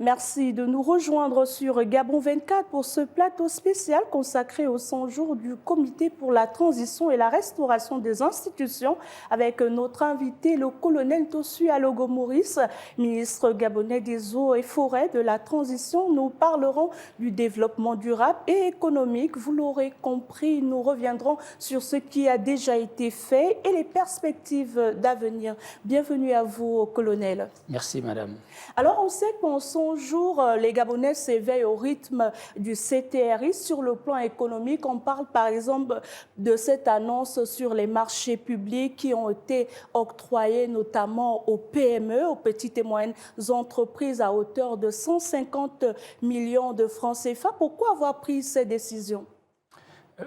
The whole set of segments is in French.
Merci de nous rejoindre sur Gabon 24 pour ce plateau spécial consacré aux 100 jours du Comité pour la transition et la restauration des institutions avec notre invité, le colonel Tossu Alogo Maurice, ministre gabonais des Eaux et Forêts de la Transition. Nous parlerons du développement durable et économique. Vous l'aurez compris, nous reviendrons sur ce qui a déjà été fait et les perspectives d'avenir. Bienvenue à vous, colonel. Merci, madame. Alors, on sait qu'en 100 jours, les Gabonais s'éveillent au rythme du CTRI. Sur le plan économique, on parle par exemple de cette annonce sur les marchés publics qui ont été octroyés notamment aux PME, aux petites et moyennes entreprises à hauteur de 150 millions de francs CFA. Pourquoi avoir pris ces décisions?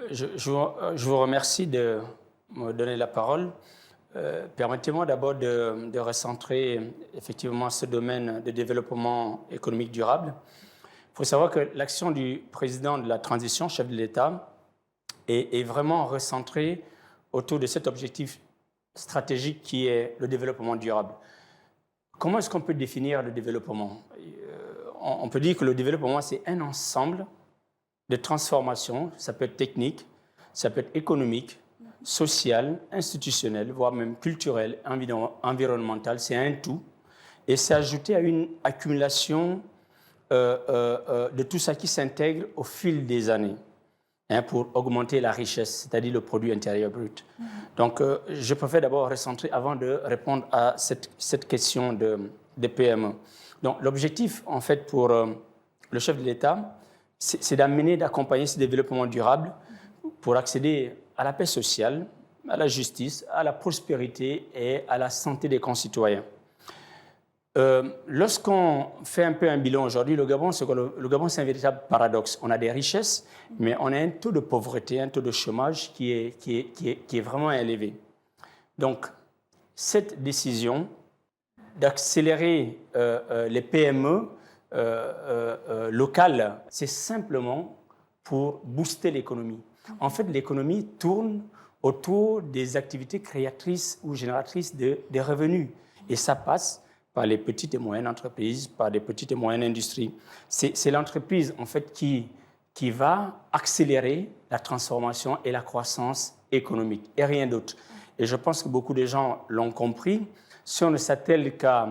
Je vous remercie de me donner la parole. Permettez-moi d'abord de recentrer effectivement ce domaine de développement économique durable. Il faut savoir que l'action du président de la transition, chef de l'État, est vraiment recentrée autour de cet objectif stratégique qui est le développement durable. Comment est-ce qu'on peut définir le développement? On peut dire que le développement, c'est un ensemble de transformations. Ça peut être technique, ça peut être économique, social, institutionnel, voire même culturel, environnemental, c'est un tout. Et c'est ajouté à une accumulation de tout ça qui s'intègre au fil des années pour augmenter la richesse, c'est-à-dire le produit intérieur brut. Donc, je préfère d'abord recentrer avant de répondre à cette question de PME. Donc, l'objectif, en fait, pour le chef de l'État, c'est d'amener, d'accompagner ce développement durable pour accéder à la paix sociale, à la justice, à la prospérité et à la santé des concitoyens. Lorsqu'on fait un peu un bilan aujourd'hui, le Gabon, c'est un véritable paradoxe. On a des richesses, mais on a un taux de pauvreté, un taux de chômage qui est vraiment élevé. Donc, cette décision d'accélérer les PME locales, c'est simplement pour booster l'économie. En fait, l'économie tourne autour des activités créatrices ou génératrices de revenus. Et ça passe par les petites et moyennes entreprises, par les petites et moyennes industries. C'est l'entreprise, en fait, qui va accélérer la transformation et la croissance économique, et rien d'autre. Et je pense que beaucoup de gens l'ont compris. Si on ne s'attelle qu'à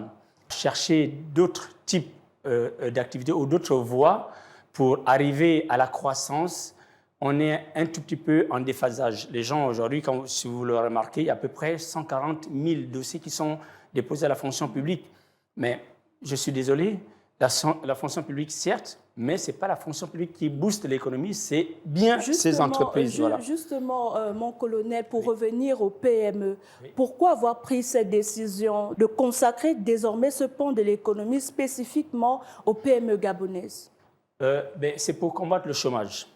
chercher d'autres types d'activités ou d'autres voies pour arriver à la croissance, on est un tout petit peu en déphasage. Les gens aujourd'hui, si vous le remarquez, il y a à peu près 140 000 dossiers qui sont déposés à la fonction publique. Mais je suis désolé, la fonction publique, certes, mais ce n'est pas la fonction publique qui booste l'économie, c'est bien ces entreprises. Justement, mon colonel, pour revenir aux PME, pourquoi avoir pris cette décision de consacrer désormais ce pan de l'économie spécifiquement aux PME gabonaises? C'est pour combattre le chômage.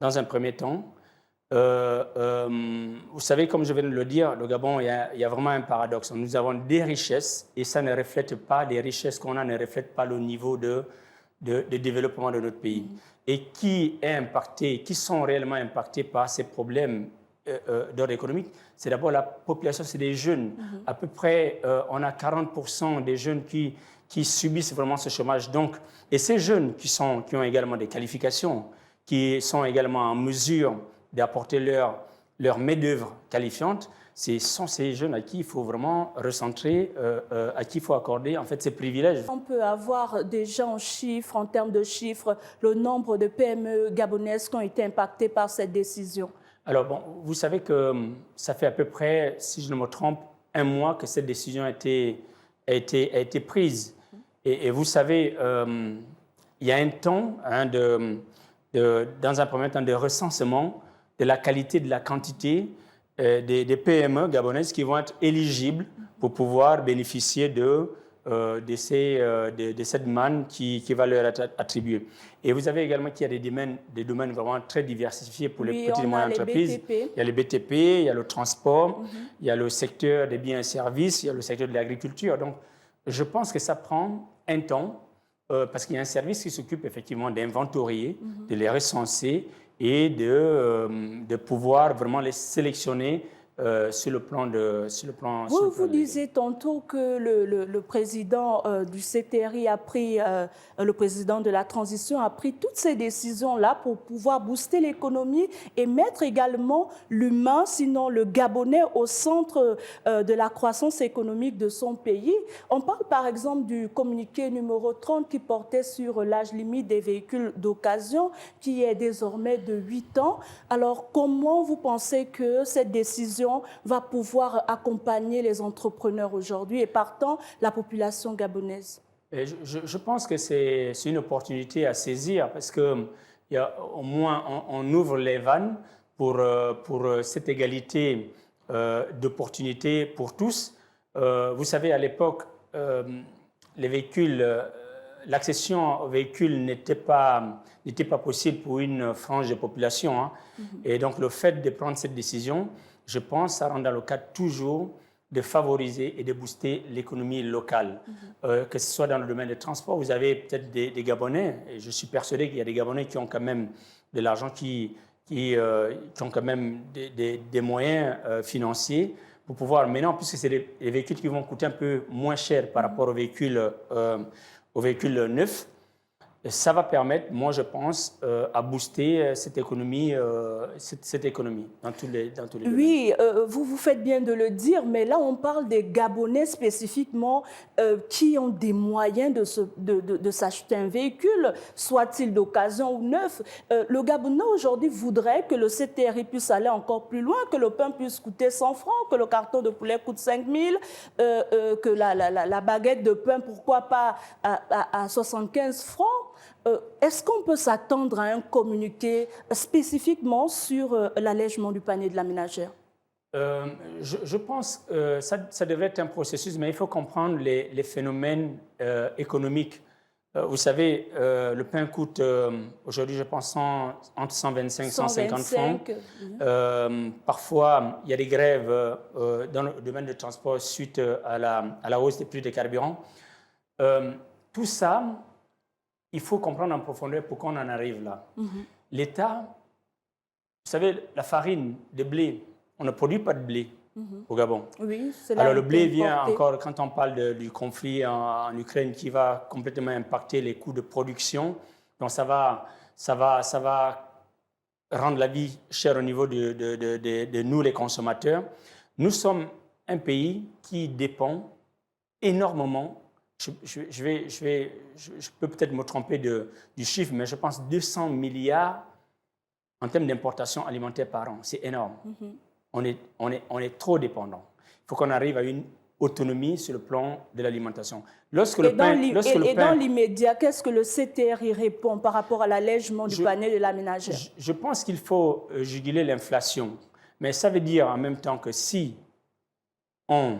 Dans un premier temps, vous savez, comme je viens de le dire, le Gabon, il y a vraiment un paradoxe. Nous avons des richesses et ça ne reflète pas, les richesses qu'on a ne reflètent pas le niveau de développement de notre pays. Et qui sont réellement impactés par ces problèmes d'ordre économique? C'est d'abord la population, c'est des jeunes. À peu près, on a 40% des jeunes qui subissent vraiment ce chômage. Donc, et ces jeunes qui ont également des qualifications, qui sont également en mesure d'apporter leur main-d'œuvre qualifiante, ce sont ces jeunes à qui il faut vraiment recentrer, à qui il faut accorder en fait ces privilèges. On peut avoir déjà en termes de chiffres, le nombre de PME gabonaises qui ont été impactées par cette décision. Alors bon, vous savez que ça fait à peu près, si je ne me trompe, un mois que cette décision a été prise. Et vous savez, il y a un temps dans un premier temps de recensement de la qualité, de la quantité des PME gabonaises qui vont être éligibles pour pouvoir bénéficier de cette manne qui va leur être attribuée. Et vous avez également qu'il y a des domaines vraiment très diversifiés pour les petites et moyennes entreprises. Il y a les BTP, il y a le transport, il y a le secteur des biens et services, il y a le secteur de l'agriculture. Donc, je pense que ça prend un temps parce qu'il y a un service qui s'occupe effectivement d'inventorier, de les recenser et de pouvoir vraiment les sélectionner sur le plan de... Vous disiez tantôt que le président du CTRI a pris, le président de la transition a pris toutes ces décisions-là pour pouvoir booster l'économie et mettre également l'humain, sinon le Gabonais, au centre de la croissance économique de son pays. On parle par exemple du communiqué numéro 30 qui portait sur l'âge limite des véhicules d'occasion, qui est désormais de 8 ans. Alors, comment vous pensez que cette décision va pouvoir accompagner les entrepreneurs aujourd'hui et partant la population gabonaise? Et je pense que c'est une opportunité à saisir parce que au moins on ouvre les vannes pour cette égalité d'opportunités pour tous. Vous savez, à l'époque, les véhicules, l'accession aux véhicules n'était pas possible pour une frange de population. Hein. Et donc, le fait de prendre cette décision, je pense, ça rentre dans le cadre toujours de favoriser et de booster l'économie locale. Que ce soit dans le domaine des transports, vous avez peut-être des Gabonais, et je suis persuadé qu'il y a des Gabonais qui ont quand même de l'argent, qui ont quand même des moyens financiers pour pouvoir, maintenant, puisque c'est des véhicules qui vont coûter un peu moins cher par rapport aux véhicules neufs, ça va permettre, moi je pense, à booster cette économie dans tous les domaines. Oui, vous faites bien de le dire, mais là on parle des Gabonais spécifiquement qui ont des moyens de s'acheter un véhicule, soit-il d'occasion ou neuf. Le Gabonais aujourd'hui voudrait que le CTRI puisse aller encore plus loin, que le pain puisse coûter 100 francs, que le carton de poulet coûte 5 000, que la baguette de pain, pourquoi pas à 75 francs. Est-ce qu'on peut s'attendre à un communiqué spécifiquement sur l'allègement du panier de la ménagère? Je pense que ça devrait être un processus, mais il faut comprendre les phénomènes économiques. Vous savez, le pain coûte aujourd'hui, je pense, entre 125 et 150 francs. Parfois, il y a des grèves dans le domaine du transport suite à la hausse des prix des carburants. Tout ça, il faut comprendre en profondeur pourquoi on en arrive là. L'État, vous savez, la farine de blé, on ne produit pas de blé au Gabon. Oui, c'est là. Alors le blé vient encore, quand on parle du conflit en Ukraine qui va complètement impacter les coûts de production, donc ça va rendre la vie chère au niveau de nous les consommateurs. Nous sommes un pays qui dépend énormément. Je peux peut-être me tromper du chiffre, mais je pense 200 milliards en termes d'importation alimentaire par an. C'est énorme. On est trop dépendant. Il faut qu'on arrive à une autonomie sur le plan de l'alimentation. Dans l'immédiat, qu'est-ce que le CTRI répond par rapport à l'allègement du panier de la ménagère? Je pense qu'il faut juguler l'inflation. Mais ça veut dire en même temps que si on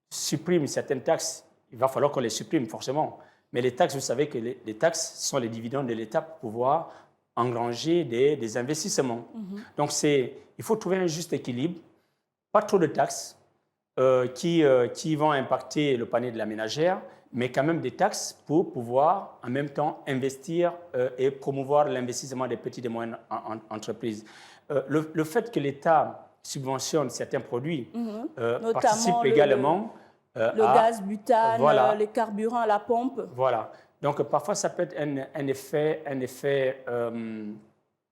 supprime certaines taxes, il va falloir qu'on les supprime forcément. Mais les taxes, vous savez que les taxes sont les dividendes de l'État pour pouvoir engranger des investissements. Donc, il faut trouver un juste équilibre. Pas trop de taxes qui vont impacter le panier de la ménagère, mais quand même des taxes pour pouvoir en même temps investir et promouvoir l'investissement des petites et moyennes entreprises. Le fait que l'État subventionne certains produits participe également... le gaz butane, voilà. Les carburants à la pompe. Voilà. Donc, parfois, ça peut être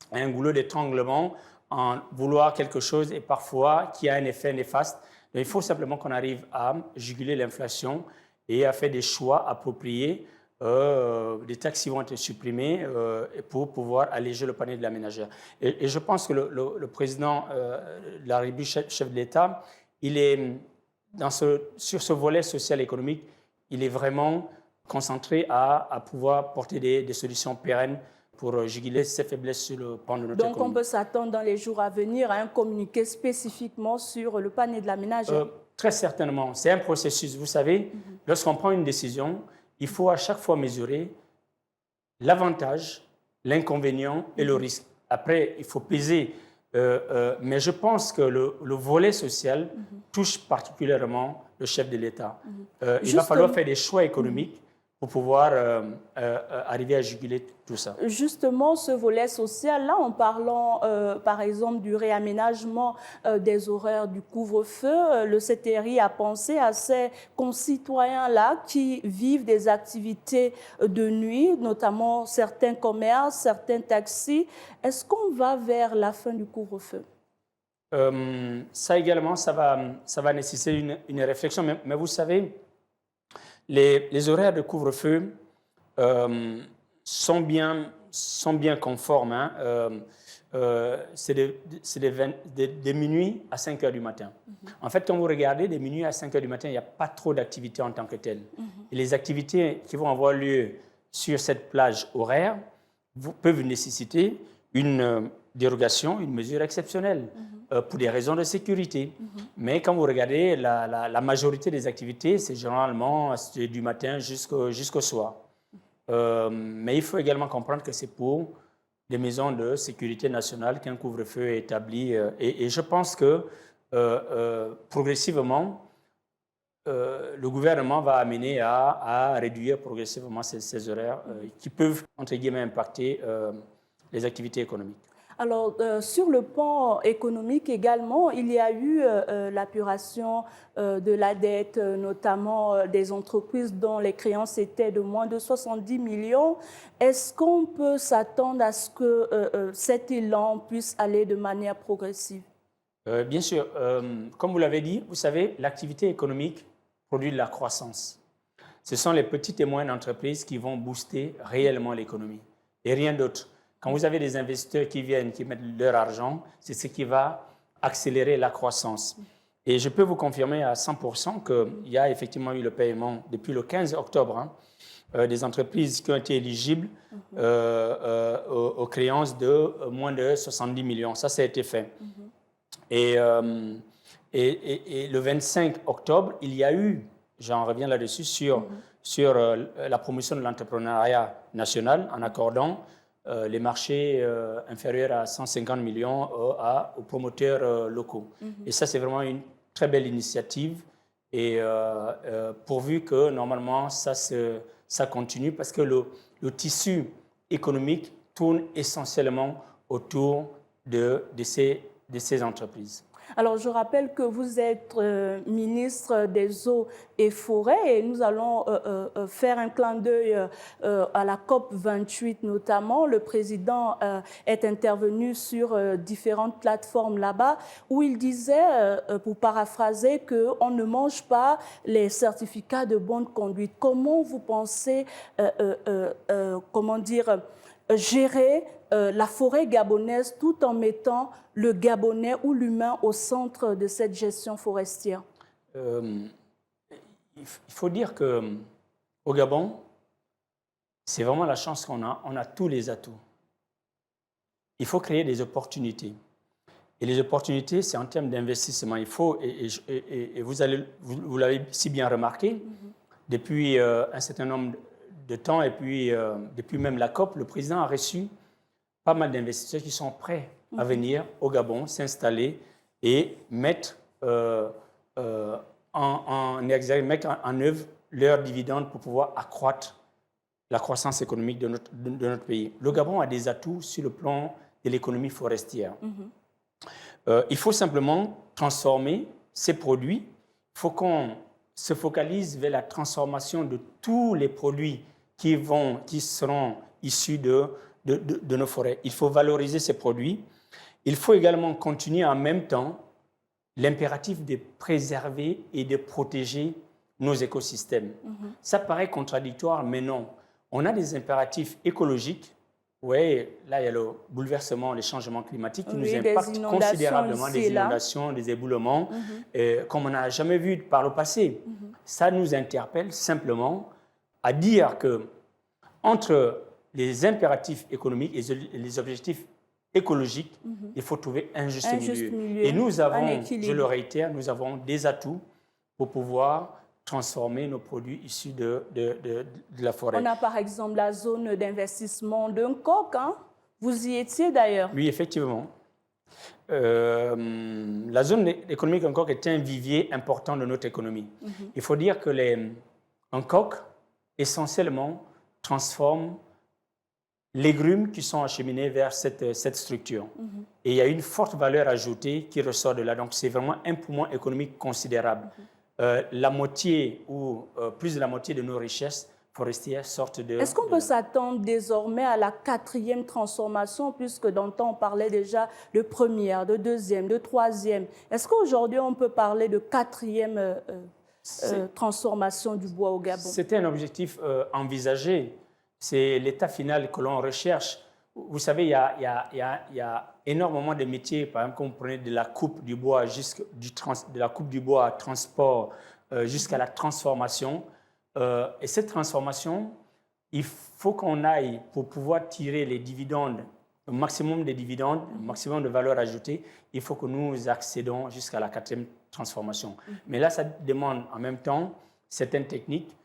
un goulot d'étranglement en vouloir quelque chose et parfois qui a un effet néfaste. Donc, il faut simplement qu'on arrive à juguler l'inflation et à faire des choix appropriés. Des taxes qui vont être supprimées pour pouvoir alléger le panier de la ménagère. Et je pense que le président de la République, chef de l'État, il est... sur ce volet social-économique, il est vraiment concentré à pouvoir porter des solutions pérennes pour juguler ces faiblesses sur le plan de notre économie. Donc, on peut s'attendre dans les jours à venir à un communiqué spécifiquement sur le panier de la ménagère? Très certainement. C'est un processus. Vous savez, lorsqu'on prend une décision, il faut à chaque fois mesurer l'avantage, l'inconvénient et le risque. Après, il faut peser... mais je pense que le volet social touche particulièrement le chef de l'État. Il va falloir faire des choix économiques pour pouvoir arriver à juguler tout ça. Justement, ce volet social-là, en parlant par exemple du réaménagement des horaires du couvre-feu, le CTRI a pensé à ces concitoyens-là qui vivent des activités de nuit, notamment certains commerces, certains taxis. Est-ce qu'on va vers la fin du couvre-feu? Ça également, ça va nécessiter une réflexion. Mais vous savez, les horaires de couvre-feu sont bien conformes. Hein. C'est de minuit à 5 heures du matin. En fait, quand vous regardez, de minuit à 5 heures du matin, il n'y a pas trop d'activités en tant que telles. Et les activités qui vont avoir lieu sur cette plage horaire peuvent nécessiter une dérogation, une mesure exceptionnelle pour des raisons de sécurité. Mais quand vous regardez, la majorité des activités, c'est généralement du matin jusqu'au soir. Mais il faut également comprendre que c'est pour des maisons de sécurité nationale qu'un couvre-feu est établi. Et je pense que progressivement, le gouvernement va amener à réduire progressivement ces horaires qui peuvent, entre guillemets, impacter les activités économiques. Alors, sur le plan économique également, il y a eu l'apuration de la dette, notamment des entreprises dont les créances étaient de moins de 70 millions. Est-ce qu'on peut s'attendre à ce que cet élan puisse aller de manière progressive? Bien sûr. Comme vous l'avez dit, vous savez, l'activité économique produit de la croissance. Ce sont les petites et moyennes entreprises qui vont booster réellement l'économie et rien d'autre. Quand vous avez des investisseurs qui viennent, qui mettent leur argent, c'est ce qui va accélérer la croissance. Et je peux vous confirmer à 100% qu'il y a effectivement eu le paiement depuis le 15 octobre des entreprises qui ont été éligibles aux créances de moins de 70 millions. Ça a été fait. Et le 25 octobre, il y a eu, j'en reviens là-dessus, sur la promotion de l'entrepreneuriat national en accordant les marchés inférieurs à 150 millions aux promoteurs locaux. Et ça, c'est vraiment une très belle initiative. Et pourvu que, normalement, ça continue, parce que le tissu économique tourne essentiellement autour de ces entreprises. Alors, je rappelle que vous êtes ministre des Eaux et Forêts et nous allons faire un clin d'œil à la COP28 notamment. Le président est intervenu sur différentes plateformes là-bas où il disait, pour paraphraser, qu'on ne mange pas les certificats de bonne conduite. Comment vous pensez, gérer la forêt gabonaise tout en mettant le Gabonais ou l'humain au centre de cette gestion forestière? Il faut dire qu'au Gabon, c'est vraiment la chance qu'on a. On a tous les atouts. Il faut créer des opportunités. Et les opportunités, c'est en termes d'investissement. Il faut, et vous l'avez si bien remarqué, depuis un certain nombre de temps, et puis depuis même la COP, le président a reçu pas mal d'investisseurs qui sont prêts à venir au Gabon, s'installer et mettre en œuvre leurs dividendes pour pouvoir accroître la croissance économique de notre pays. Le Gabon a des atouts sur le plan de l'économie forestière. Il faut simplement transformer ces produits. Il faut qu'on se focalise vers la transformation de tous les produits qui seront issus de nos forêts. Il faut valoriser ces produits. Il faut également continuer en même temps l'impératif de préserver et de protéger nos écosystèmes. Ça paraît contradictoire, mais non. On a des impératifs écologiques. Oui, là, il y a le bouleversement, les changements climatiques qui nous impactent considérablement, des inondations, des éboulements, comme on n'a jamais vu par le passé. Ça nous interpelle simplement à dire que entre les impératifs économiques et les objectifs écologiques, il faut trouver un juste milieu. Et nous avons, je le réitère, nous avons des atouts pour pouvoir transformer nos produits issus de la forêt. On a par exemple la zone d'investissement d'Nkok, hein? Vous y étiez d'ailleurs. Oui, effectivement. La zone économique Nkok est un vivier important de notre économie. Il faut dire que les Nkok essentiellement transforme les grumes qui sont acheminés vers cette structure. Et il y a une forte valeur ajoutée qui ressort de là. Donc, c'est vraiment un poumon économique considérable. La moitié ou plus de la moitié de nos richesses forestières sortent de... Est-ce qu'on peut s'attendre désormais à la 4e transformation, puisque dans le temps, on parlait déjà de première, de deuxième, de troisième. Est-ce qu'aujourd'hui, on peut parler de 4e transformation du bois au Gabon? C'était un objectif envisagé. C'est l'état final que l'on recherche. Vous savez, il y a énormément de métiers. Par exemple, quand vous prenez de la coupe du bois, de la coupe du bois à transport jusqu'à la transformation. Et cette transformation, il faut qu'on aille pour pouvoir tirer les dividendes, le maximum des dividendes, le maximum de valeur ajoutée. Il faut que nous accédons jusqu'à la 4e transformation. Mais là, ça demande en même temps certaines techniques,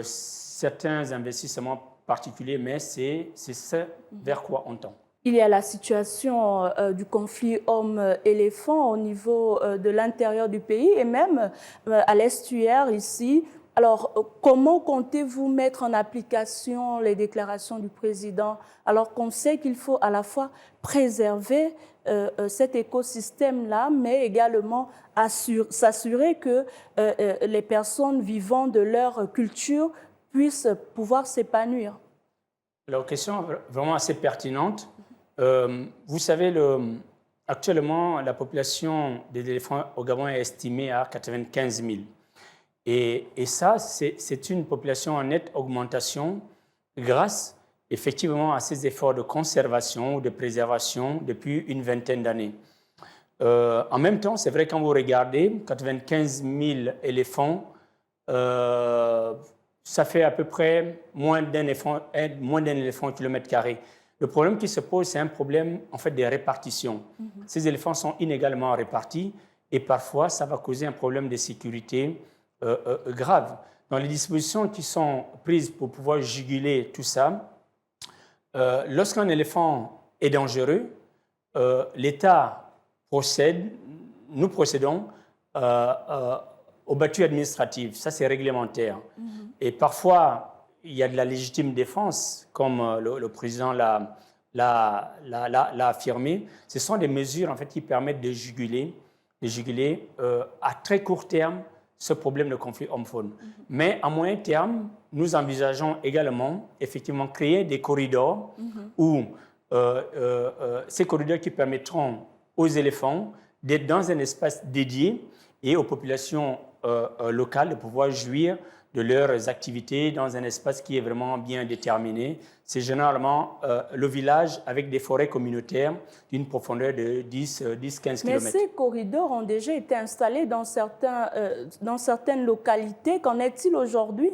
certains investissements particulier, mais c'est ce vers quoi on tend. Il y a la situation du conflit homme-éléphant au niveau de l'intérieur du pays et même à l'estuaire ici. Alors, comment comptez-vous mettre en application les déclarations du président alors qu'on sait qu'il faut à la fois préserver cet écosystème-là, mais également s'assurer que les personnes vivant de leur culture puissent pouvoir s'épanouir? Alors, question vraiment assez pertinente. Vous savez, actuellement, la population des éléphants au Gabon est estimée à 95 000. Et ça, c'est une population en nette augmentation grâce effectivement à ces efforts de conservation ou de préservation depuis une vingtaine d'années. En même temps, c'est vrai, quand vous regardez 95 000 éléphants, ça fait à peu près moins d'un éléphant au kilomètre carré. Le problème qui se pose, c'est un problème en fait de répartition. Ces éléphants sont inégalement répartis et parfois ça va causer un problème de sécurité grave. Dans les dispositions qui sont prises pour pouvoir juguler tout ça, lorsqu'un éléphant est dangereux, l'État nous procédons aux battues administratives. Ça, c'est réglementaire. Et parfois, il y a de la légitime défense, comme le président l'a affirmé. Ce sont des mesures en fait, qui permettent de juguler à très court terme ce problème de conflit homme-faune. Mais à moyen terme, nous envisageons également effectivement créer des corridors où ces corridors qui permettront aux éléphants d'être dans un espace dédié et aux populations locales de pouvoir jouir de leurs activités dans un espace qui est vraiment bien déterminé. C'est généralement le village avec des forêts communautaires d'une profondeur de 10-15 km. Mais ces corridors ont déjà été installés dans certaines localités. Qu'en est-il aujourd'hui?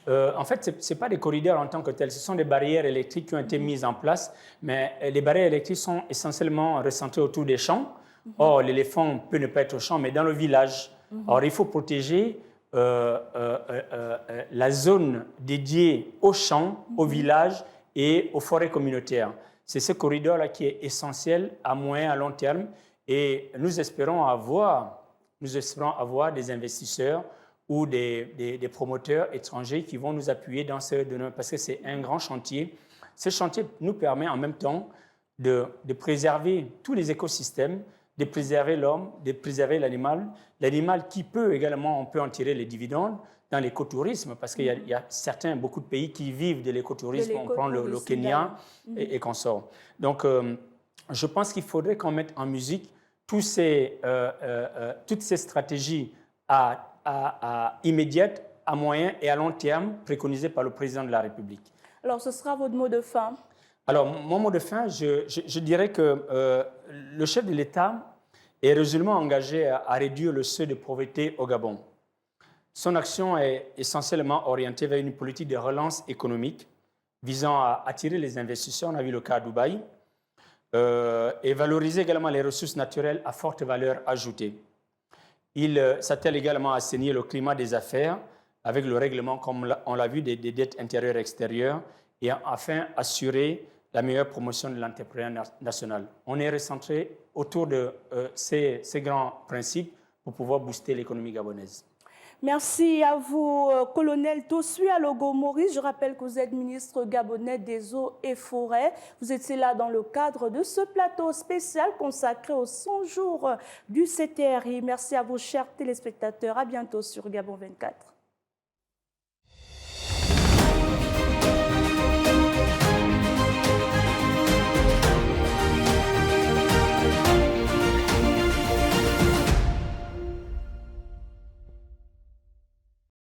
En fait, ce n'est pas des corridors en tant que tels, ce sont des barrières électriques qui ont été mises en place, mais les barrières électriques sont essentiellement recentrées autour des champs. Or, l'éléphant peut ne pas être au champ, mais dans le village. Alors, il faut protéger la zone dédiée aux champs, aux villages et aux forêts communautaires. C'est ce corridor-là qui est essentiel à moyen, à long terme, et nous espérons avoir des investisseurs ou des promoteurs étrangers qui vont nous appuyer dans ce domaine, parce que c'est un grand chantier. Ce chantier nous permet en même temps de préserver tous les écosystèmes, de préserver l'homme, de préserver l'animal. L'animal qui peut également, on peut en tirer les dividendes dans l'écotourisme, parce qu'il y a beaucoup de pays qui vivent de l'écotourisme. On prend le Kenya et qu'on sort. Donc, je pense qu'il faudrait qu'on mette en musique toutes ces stratégies immédiates, à moyen et à long terme, préconisées par le président de la République. Alors, ce sera votre mot de fin? Alors, mon mot de fin, je dirais que le chef de l'État est résolument engagé à réduire le seuil de pauvreté au Gabon. Son action est essentiellement orientée vers une politique de relance économique visant à attirer les investisseurs, on a vu le cas à Dubaï, et valoriser également les ressources naturelles à forte valeur ajoutée. Il s'attelle également à assainir le climat des affaires avec le règlement, comme on l'a vu, des dettes intérieures et extérieures, et afin d'assurer la meilleure promotion de l'entrepreneuriat national. On est recentré autour de ces grands principes pour pouvoir booster l'économie gabonaise. Merci à vous, colonel Tossu Alogo Maurice. Je rappelle que vous êtes ministre gabonais des Eaux et Forêts. Vous étiez là dans le cadre de ce plateau spécial consacré aux 100 jours du CTRI. Merci à vous, chers téléspectateurs. À bientôt sur Gabon 24.